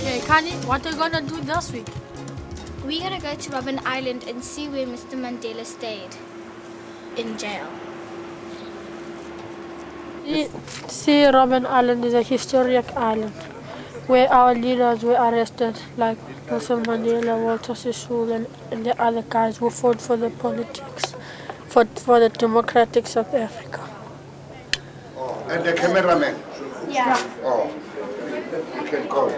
Okay, Kanye, what are you gonna do this week? We're gonna go to Robben Island and see where Mr. Mandela stayed. In jail. See, Robben Island is a historic island where our leaders were arrested, like Nelson Mandela, Walter Sisulu, and the other guys who fought for the politics, for the democratic South Africa. Oh, and the cameraman? Yeah. Oh, you can go.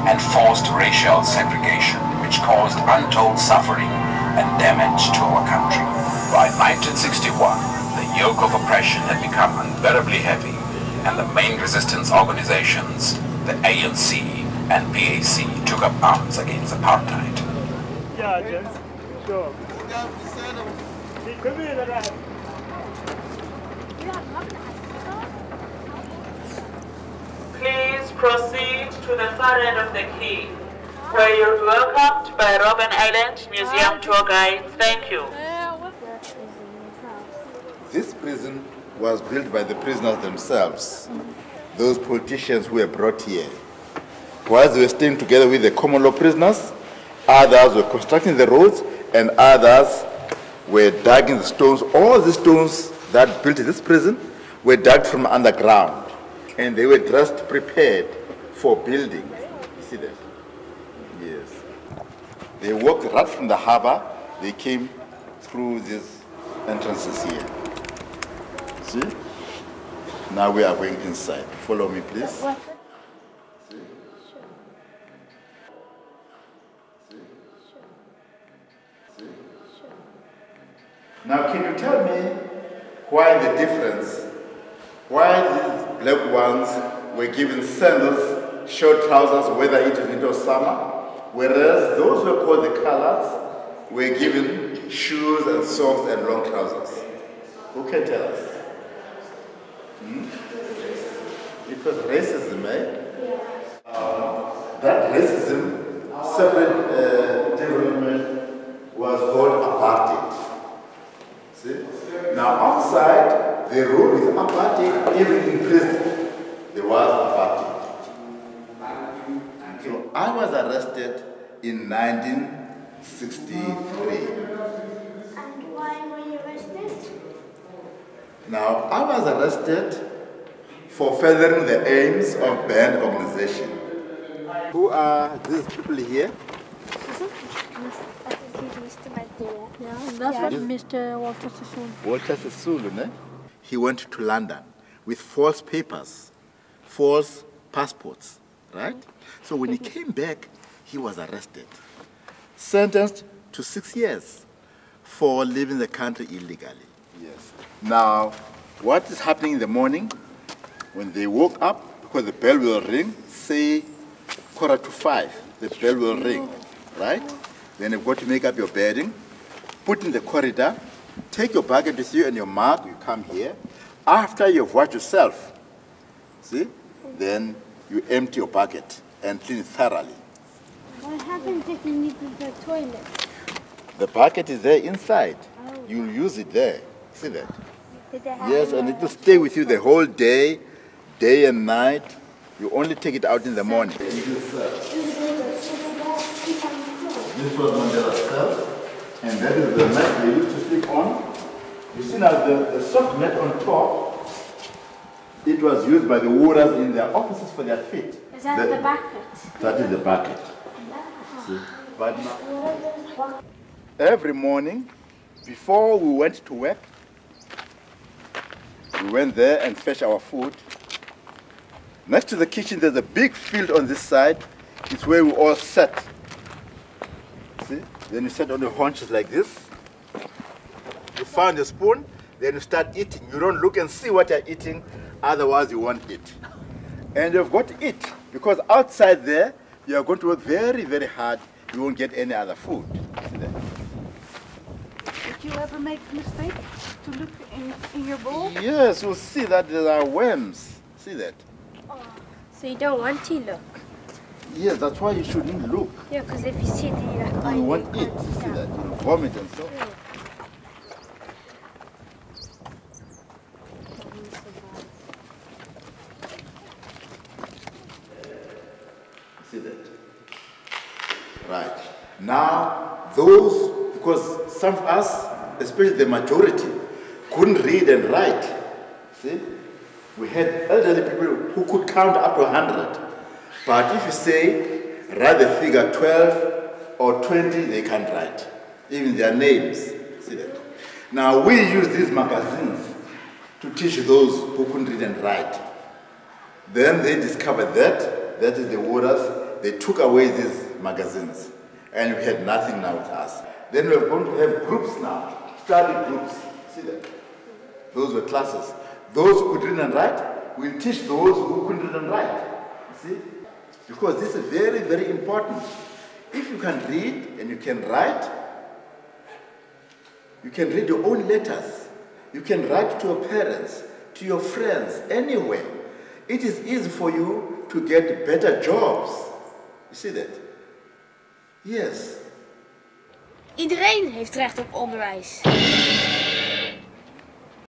And forced racial segregation, which caused untold suffering and damage to our country. By 1961, the yoke of oppression had become unbearably heavy, and the main resistance organizations, the ANC and PAC, took up arms against apartheid. Yeah, James. Sure. Please proceed to the far end of the quay, where you're welcomed by Robben Island Museum tour guide. Thank you. This prison was built by the prisoners themselves, those politicians who were brought here. While they were staying together with the common law prisoners, others were constructing the roads, and others were digging the stones. All the stones that built this prison were dug from underground, and they were just prepared for building. You see that? Yes. They walked right from the harbor. They came through these entrances here. See? Now we are going inside. Follow me, please. See? Now, can you tell me why the difference? Why these black ones were given sandals, short trousers, whether it was winter or summer, whereas those who were called the coloreds were given shoes and socks and long trousers? Who can tell us? It was racism, eh? That racism, separate development, was called apartheid. See? Now outside, they ruled with apartheid, even in prison, there was apartheid. So I was arrested in 1963. And why were you arrested? Now, I was arrested for furthering the aims of banned organization. Who are these people here? Mr. Mandela. Yeah, that's what Mr. Walter Sisulu. Walter Sisulu, ne? He went to London with false papers, false passports, right? So when he came back, he was arrested, sentenced to 6 years for leaving the country illegally. Yes. Now, what is happening in the morning? When they woke up, because the bell will ring, say 4:45, the bell will ring, right? Then you've got to make up your bedding, put in the corridor, take your bucket with you and your mug, you come here. After you've washed yourself, see, then you empty your bucket and clean it thoroughly. What happens if you need to go to the toilet? The bucket is there inside. You'll use it there. See that? Yes, and it will stay with you the whole day, day and night. You only take it out in the morning. This was Mandela's cell, and that is the mat they used to sleep on. You see now the soft mat on top, it was used by the warders in their offices for their feet. Is that the bucket? That is the bucket. See? But now, every morning, before we went to work, we went there and fetched our food. Next to the kitchen, there's a big field on this side. It's where we all sat. See? Then you sit on your haunches like this. You find a spoon, then you start eating. You don't look and see what you're eating, otherwise you won't eat. And you've got to eat, because outside there, you are going to work very, very hard. You won't get any other food. See that? Did you ever make a mistake to look in your bowl? Yes, you'll see that there are worms. See that? So you don't want to look? Yes, that's why you shouldn't look. Yeah, because if you see it, then you're like, oh, You won't eat. You see that? You vomit and so. Yeah. See that? Right. Now, those, because some of us, especially the majority, couldn't read and write. See? We had elderly people who could count up to 100. But if you say, write the figure 12 or 20, they can't write. Even their names. See that? Now, we use these magazines to teach those who couldn't read and write. Then they discovered that is the orders. They took away these magazines, and we had nothing now with us. Then we're going to have groups now, study groups. See that? Those were classes. Those who could read and write will teach those who couldn't read and write. You see? Because this is very, very important. If you can read and you can write, you can read your own letters. You can write to your parents, to your friends, anywhere. It is easy for you to get better jobs. You see that? Yes. Iedereen heeft recht op onderwijs.